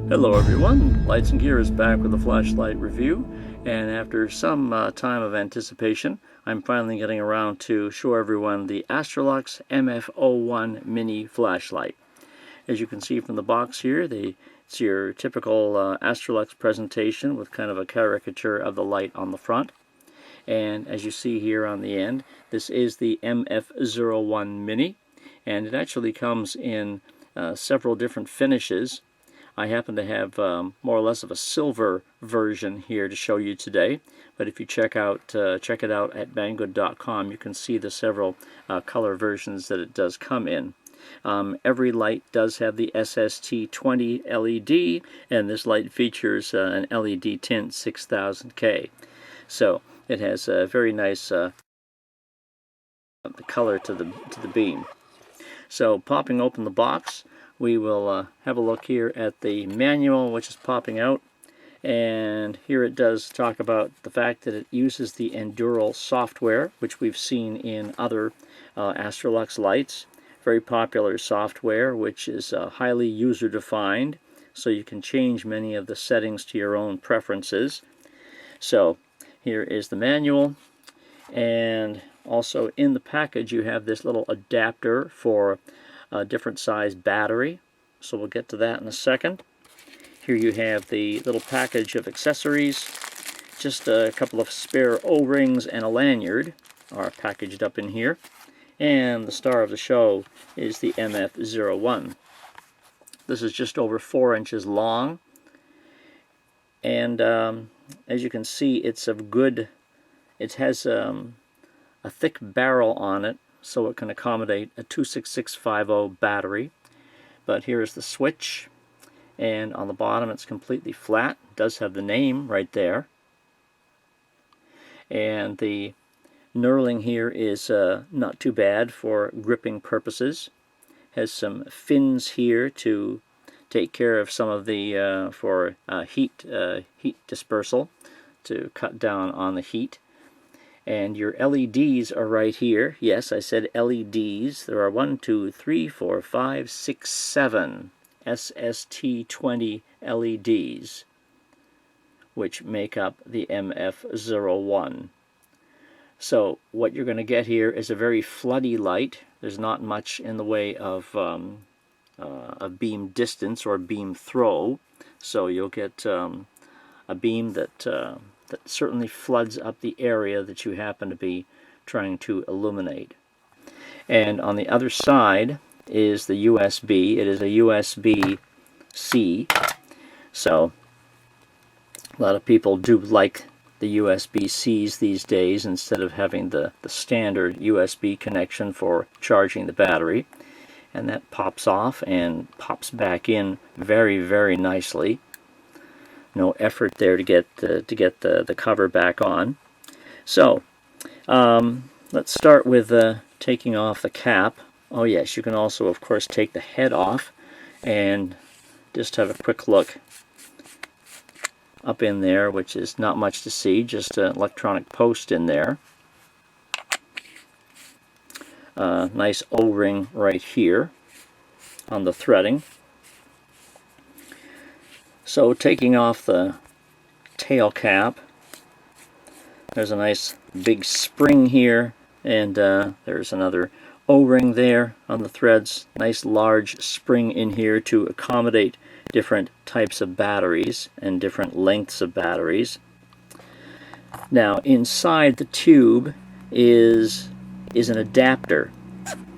Hello everyone, Lights and Gear is back with a flashlight review, and after some time of anticipation, I'm finally getting around to show everyone the Astrolux MF01 Mini flashlight. As you can see from the box here, it's your typical Astrolux presentation with kind of a caricature of the light on the front. And as you see here on the end, this is the MF01 Mini, and it actually comes in several different finishes. I happen to have more or less of a silver version here to show you today, but if you check it out at banggood.com, you can see the several color versions that it does come in. Every light does have the SST-20 LED, and this light features an LED tint 6000K. So it has a very nice color to the beam. So popping open the box, we will have a look here at the manual, which is popping out, and here it does talk about the fact that it uses the Anduril software, which we've seen in other Astrolux lights. Very popular software, which is highly user-defined, so you can change many of the settings to your own preferences. So here is the manual, and also in the package you have this little adapter for a different size battery, so we'll get to that in a second. Here you have the little package of accessories. Just a couple of spare O-rings and a lanyard are packaged up in here, and the star of the show is the MF01. This is just over 4 inches long, and as you can see, it has a thick barrel on it, so it can accommodate a 26650 battery. But here is the switch, and on the bottom it's completely flat. It does have the name right there, and the knurling here is not too bad for gripping purposes. Has some fins here to take care of some of the heat dispersal, to cut down on the heat. And your LEDs are right here. Yes, I said LEDs. There are 1, 2, 3, 4, 5, 6, 7 SST-20 LEDs, which make up the MF01. So what you're going to get here is a very floody light. There's not much in the way of beam distance or beam throw, so you'll get a beam that certainly floods up the area that you happen to be trying to illuminate. And on the other side is the USB. It is a USB-C, so a lot of people do like the USB-Cs these days instead of having the standard USB connection for charging the battery. And that pops off and pops back in very, very nicely. No effort there to get the cover back on. So let's start with taking off the cap. Oh yes, you can also of course take the head off and just have a quick look up in there, which is not much to see, just an electronic post in there. Nice O-ring right here on the threading. So taking off the tail cap, there's a nice big spring here, and there's another O-ring there on the threads. Nice large spring in here to accommodate different types of batteries and different lengths of batteries. Now inside the tube is an adapter,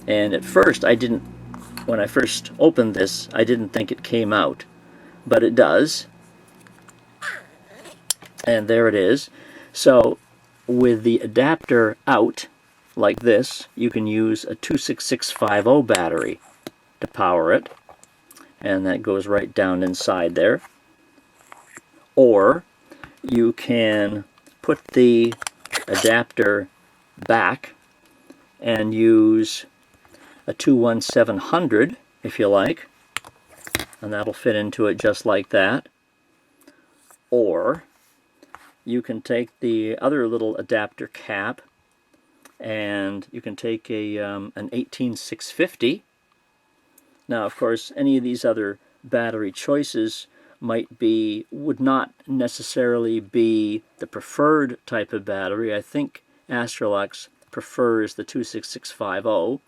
and at first when I first opened this, I didn't think it came out. But it does, and there it is. So with the adapter out like this, you can use a 26650 battery to power it, and that goes right down inside there. Or you can put the adapter back and use a 21700 if you like, and that'll fit into it just like that. Or you can take the other little adapter cap and you can take an 18650. Now of course any of these other battery choices would not necessarily be the preferred type of battery. I think Astrolux prefers the 26650,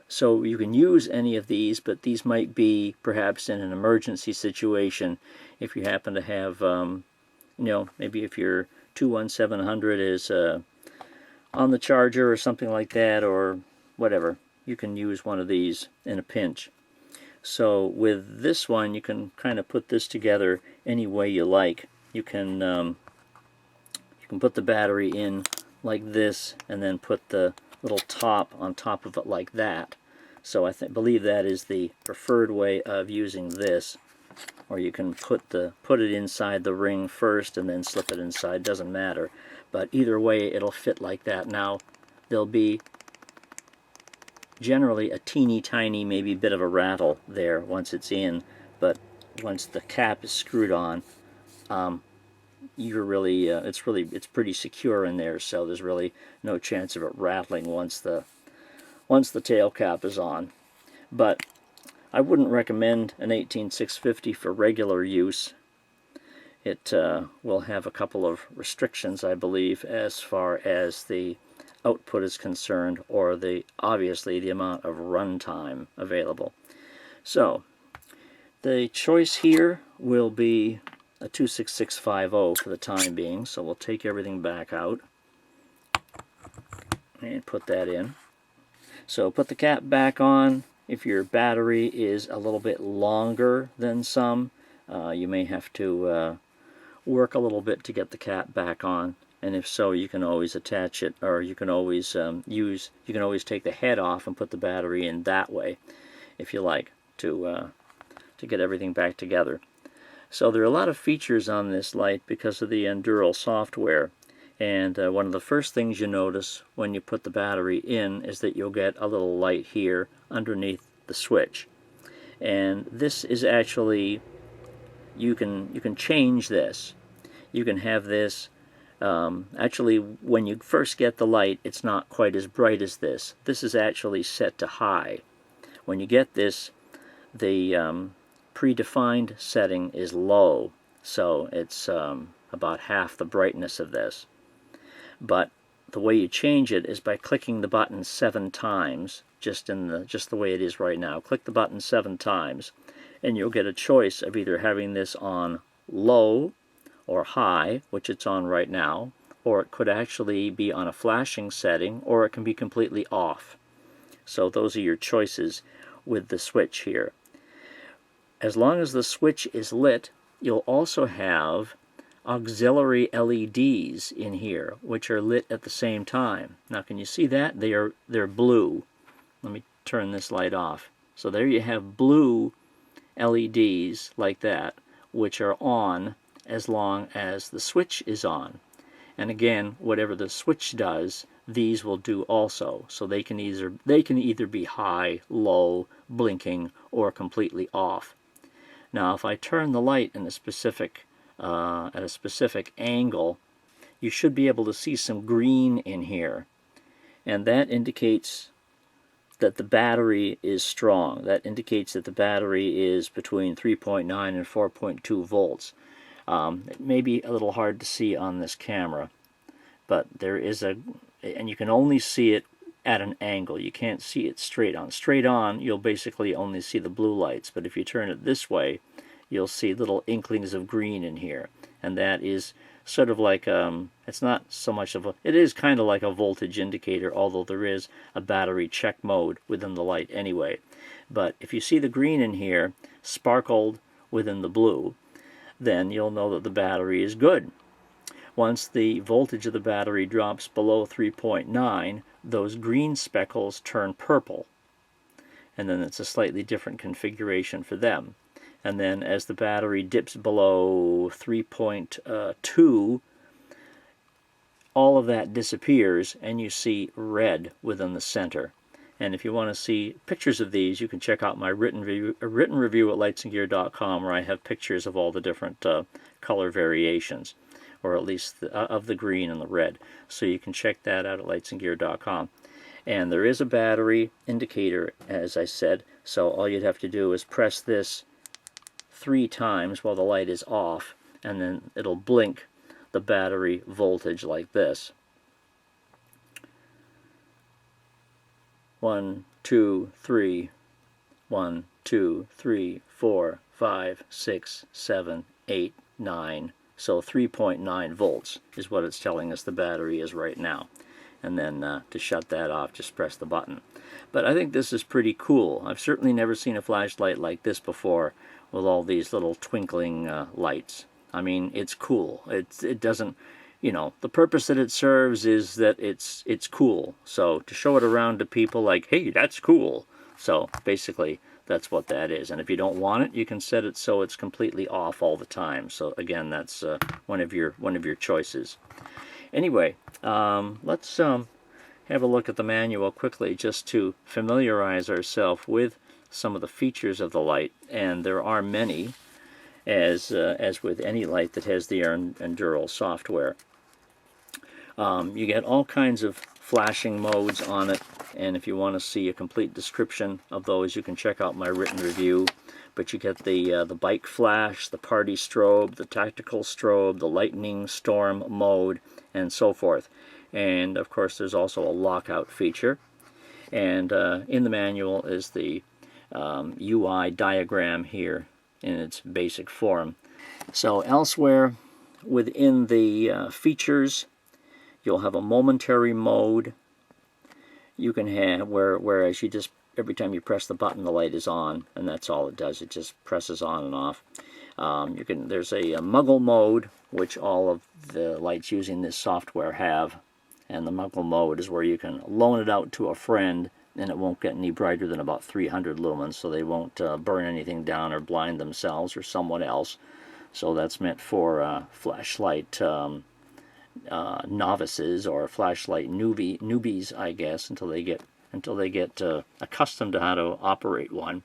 so you can use any of these, but these might be perhaps in an emergency situation if you happen to have, maybe if your 21700 is on the charger or something like that, or whatever. You can use one of these in a pinch. So with this one, you can kind of put this together any way you like. You can put the battery in like this, and then put the little top on top of it like that. So I believe that is the preferred way of using this. Or you can put it inside the ring first and then slip it inside. Doesn't matter. But either way, it'll fit like that. Now, there'll be generally a teeny tiny, maybe bit of a rattle there once it's in, but once the cap is screwed on, it's pretty secure in there, so there's really no chance of it rattling once the tail cap is on. But I wouldn't recommend an 18650 for regular use. It will have a couple of restrictions, I believe, as far as the output is concerned, or obviously the amount of runtime available. So the choice here will be a 26650 for the time being, so we'll take everything back out and put that in. So put the cap back on. If your battery is a little bit longer than some, you may have to work a little bit to get the cap back on. And if so, you can always attach it, or you can always take the head off and put the battery in that way, if you like, to get everything back together. So there are a lot of features on this light because of the Anduril software. And one of the first things you notice when you put the battery in is that you'll get a little light here underneath the switch. And this is actually, you can change this. You can have this. Actually, when you first get the light, it's not quite as bright as this. This is actually set to high. When you get this, the predefined setting is low, so it's about half the brightness of this. But the way you change it is by clicking the button 7 times, just the way it is right now. Click the button 7 times, and you'll get a choice of either having this on low or high, which it's on right now, or it could actually be on a flashing setting, or it can be completely off. So those are your choices with the switch here. As long as the switch is lit, you'll also have auxiliary LEDs in here, which are lit at the same time. Now, can you see that? They're blue. Let me turn this light off. So there you have blue LEDs like that, which are on as long as the switch is on. And again, whatever the switch does, these will do also. So they can either be high, low, blinking, or completely off. Now, if I turn the light in at a specific angle, you should be able to see some green in here, and that indicates that the battery is strong. That indicates that the battery is between 3.9 and 4.2 volts. It may be a little hard to see on this camera, but there is and you can only see it at an angle. You can't see it straight on. Straight on, you'll basically only see the blue lights, but if you turn it this way, you'll see little inklings of green in here, and that is sort of like, it's not so much of it is kind of like a voltage indicator, although there is a battery check mode within the light anyway. But if you see the green in here sparkled within the blue, then you'll know that the battery is good. Once the voltage of the battery drops below 3.9, those green speckles turn purple, and then it's a slightly different configuration for them. And then as the battery dips below 3.2, all of that disappears and you see red within the center. And if you want to see pictures of these, you can check out my written review at lightsandgear.com, where I have pictures of all the different color variations, or at least of the green and the red. So you can check that out at lightsandgear.com. And there is a battery indicator, as I said, so all you'd have to do is press this 3 times while the light is off, and then it'll blink the battery voltage like this. 1, 2, 3, 1, 2, 3, 4, 5, 6, 7, 8, 9. So 3.9 volts is what it's telling us the battery is right now. And then to shut that off, just press the button. But I think this is pretty cool. I've certainly never seen a flashlight like this before with all these little twinkling lights. I mean, it's cool. It doesn't, you know, the purpose that it serves is that it's cool. So to show it around to people like, hey, that's cool. So basically, that's what that is. And if you don't want it, you can set it so it's completely off all the time. So again, that's one of your choices. Anyway, let's have a look at the manual quickly just to familiarize ourselves with some of the features of the light. And there are many, as with any light that has the Anduril software. You get all kinds of flashing modes on it, and if you want to see a complete description of those, you can check out my written review. But you get the bike flash, the party strobe, the tactical strobe, the lightning storm mode, and so forth. And of course there's also a lockout feature. And in the manual is the UI diagram here in its basic form. So elsewhere within the features, you'll have a momentary mode. You can have whereas you just every time you press the button, the light is on, and that's all it does. It just presses on and off. There's a muggle mode, which all of the lights using this software have, and the muggle mode is where you can loan it out to a friend, and it won't get any brighter than about 300 lumens, so they won't burn anything down or blind themselves or someone else. So that's meant for flashlight novices or flashlight newbies, I guess, until they get accustomed to how to operate one.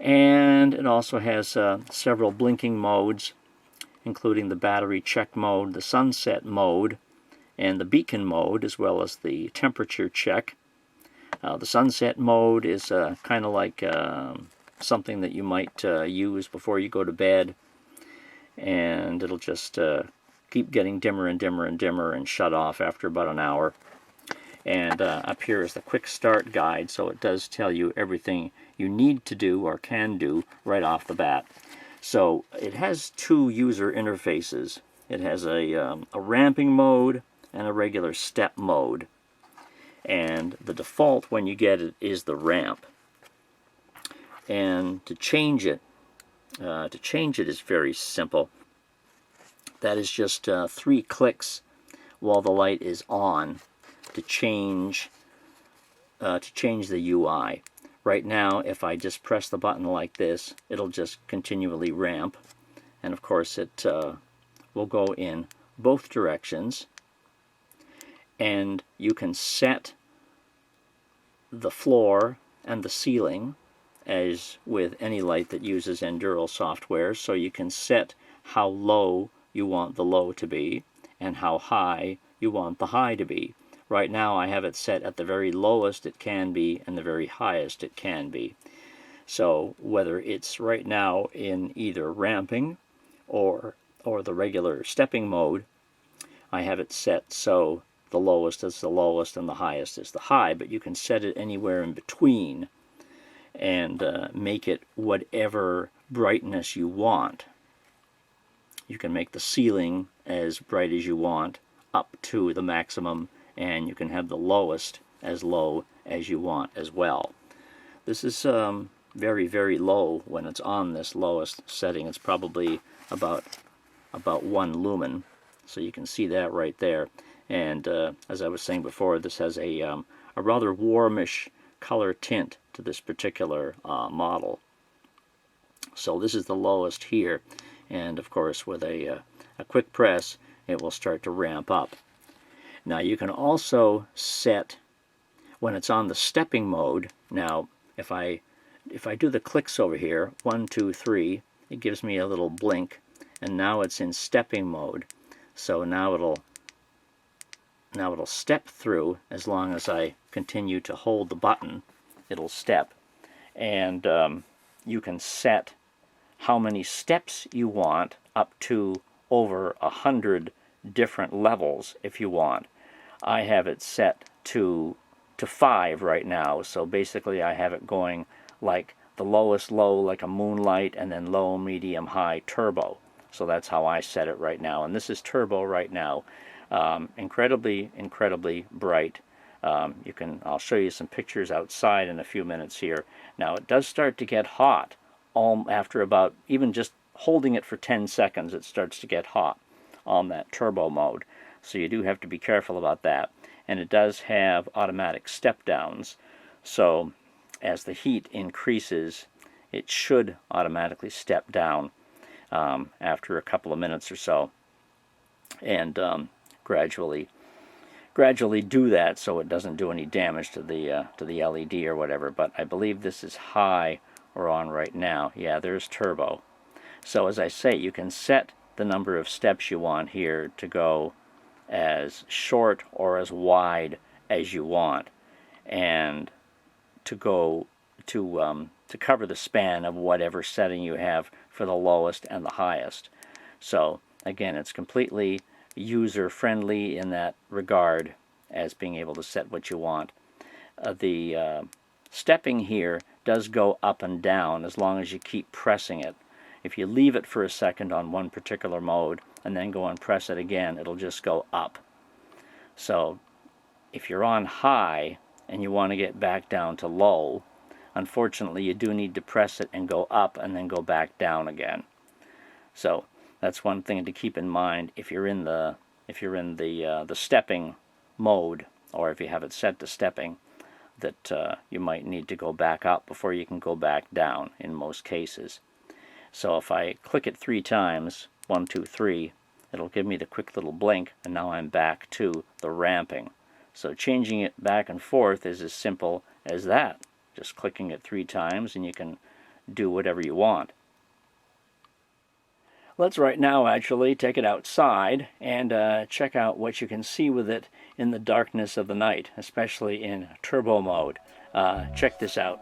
And it also has several blinking modes, including the battery check mode, the sunset mode, and the beacon mode, as well as the temperature check. The sunset mode is kind of like something that you might use before you go to bed, and it'll just keep getting dimmer and dimmer and dimmer and shut off after about an hour. And up here is the quick start guide, so it does tell you everything you need to do or can do right off the bat. So it has two user interfaces. It has a ramping mode and a regular step mode. And the default when you get it is the ramp. And to change it is very simple. That is just 3 clicks while the light is on to change the UI. Right now, if I just press the button like this, it'll just continually ramp, and of course it will go in both directions. And you can set the floor and the ceiling, as with any light that uses Anduril software, so you can set how low you want the low to be and how high you want the high to be. Right now I have it set at the very lowest it can be and the very highest it can be. So whether it's right now in either ramping or the regular stepping mode, I have it set so the lowest is the lowest and the highest is the high, but you can set it anywhere in between and make it whatever brightness you want. You can make the ceiling as bright as you want up to the maximum, and you can have the lowest as low as you want as well. This is very, very low when it's on this lowest setting. It's probably about 1 lumen, so you can see that right there. And as I was saying before, this has a rather warmish color tint to this particular model. So this is the lowest here, and of course with a quick press it will start to ramp up. Now you can also set when it's on the stepping mode. Now if I do the clicks over here, 1, 2, 3, it gives me a little blink, and now it's in stepping mode. So now it'll step through as long as I continue to hold the button. It'll step, and you can set how many steps you want, up to over 100 different levels if you want. I have it set to 5 right now, so basically I have it going like the lowest low, like a moonlight, and then low, medium, high, turbo. So that's how I set it right now, and this is turbo right now. Incredibly bright. I'll show you some pictures outside in a few minutes here. Now it does start to get hot after about, even just holding it for 10 seconds, it starts to get hot on that turbo mode. So you do have to be careful about that. And it does have automatic step downs. So as the heat increases, it should automatically step down after a couple of minutes or so, and gradually do that so it doesn't do any damage to the LED or whatever. But I believe this is high we're on right now. Yeah, there's turbo. So as I say, you can set the number of steps you want here to go as short or as wide as you want, and to go to cover the span of whatever setting you have for the lowest and the highest. So again, it's completely user friendly in that regard, as being able to set what you want. The stepping here does go up and down as long as you keep pressing it. If you leave it for a second on one particular mode and then go and press it again, it'll just go up. So if you're on high and you want to get back down to low, unfortunately you do need to press it and go up and then go back down again. So that's one thing to keep in mind if you're in the stepping mode, or if you have it set to stepping, that you might need to go back up before you can go back down in most cases. So if I click it 3 times, 1, 2, 3, it'll give me the quick little blink, and now I'm back to the ramping. So changing it back and forth is as simple as that. Just clicking it 3 times and you can do whatever you want. Let's right now actually take it outside and check out what you can see with it in the darkness of the night, especially in turbo mode. Check this out.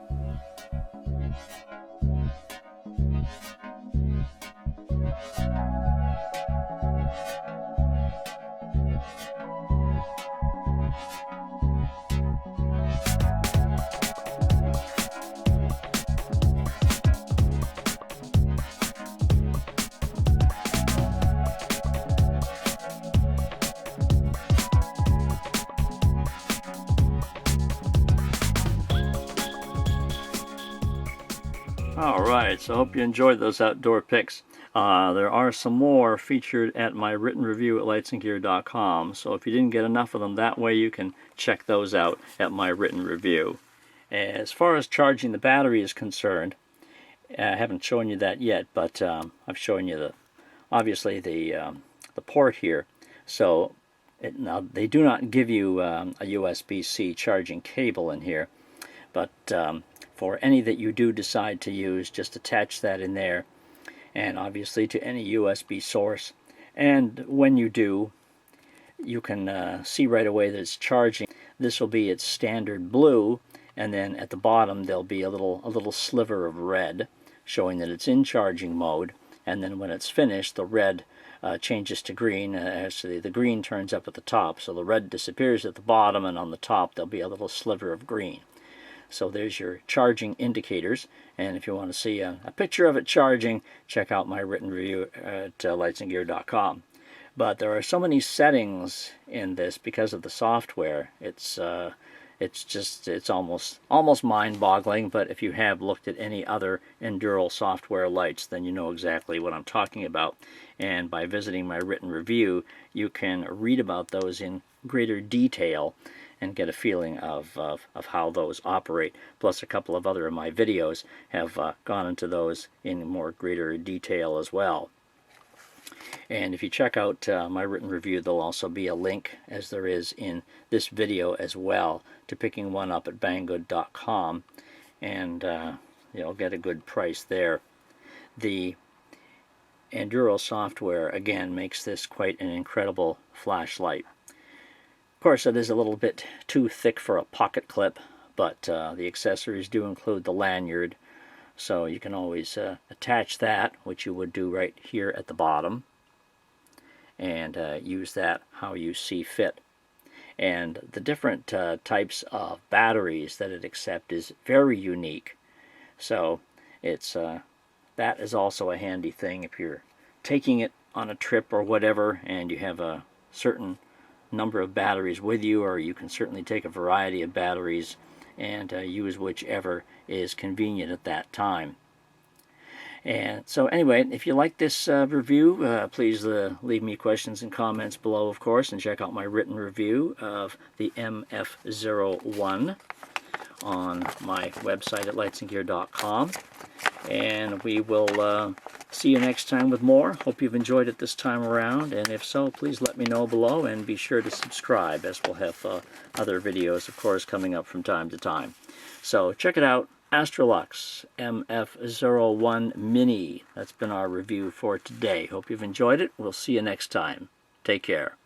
Alright, so I hope you enjoyed those outdoor pics. There are some more featured at my written review at lightsandgear.com, so if you didn't get enough of them, that way you can check those out at my written review. As far as charging the battery is concerned, I haven't shown you that yet, but I've shown you obviously the port here. So now they do not give you a USB-C charging cable in here, but for any that you do decide to use, just attach that in there, and obviously to any USB source. And when you do, you can see right away that it's charging. This will be its standard blue, and then at the bottom there'll be a little sliver of red showing that it's in charging mode. And then when it's finished, the red changes to green. Actually, the green turns up at the top, so the red disappears at the bottom, and on the top there'll be a little sliver of green. So there's your charging indicators, and if you want to see a picture of it charging, check out my written review at lightsandgear.com. But there are so many settings in this because of the software. It's almost mind-boggling. But if you have looked at any other Anduril software lights, then you know exactly what I'm talking about. And by visiting my written review, you can read about those in greater detail and get a feeling of how those operate. Plus a couple of other of my videos have gone into those in more greater detail as well. And if you check out my written review, there'll also be a link, as there is in this video as well, to picking one up at banggood.com, and you'll get a good price there. The Anduril software, again, makes this quite an incredible flashlight. Of course, it is a little bit too thick for a pocket clip, but the accessories do include the lanyard, So you can always attach that, which you would do right here at the bottom, and use that how you see fit. And the different types of batteries that it accepts is very unique. So it's that is also a handy thing if you're taking it on a trip or whatever, and you have a certain number of batteries with you, or you can certainly take a variety of batteries and use whichever is convenient at that time. And so anyway, if you like this review, please leave me questions and comments below, of course, and check out my written review of the MF01 on my website at lightsandgear.com. And we will see you next time with more. Hope you've enjoyed it this time around, and if so, please let me know below, and be sure to subscribe, as we'll have other videos, of course, coming up from time to time. So check it out. Astrolux MF01 Mini. That's been our review for today. Hope you've enjoyed it. We'll see you next time. Take care.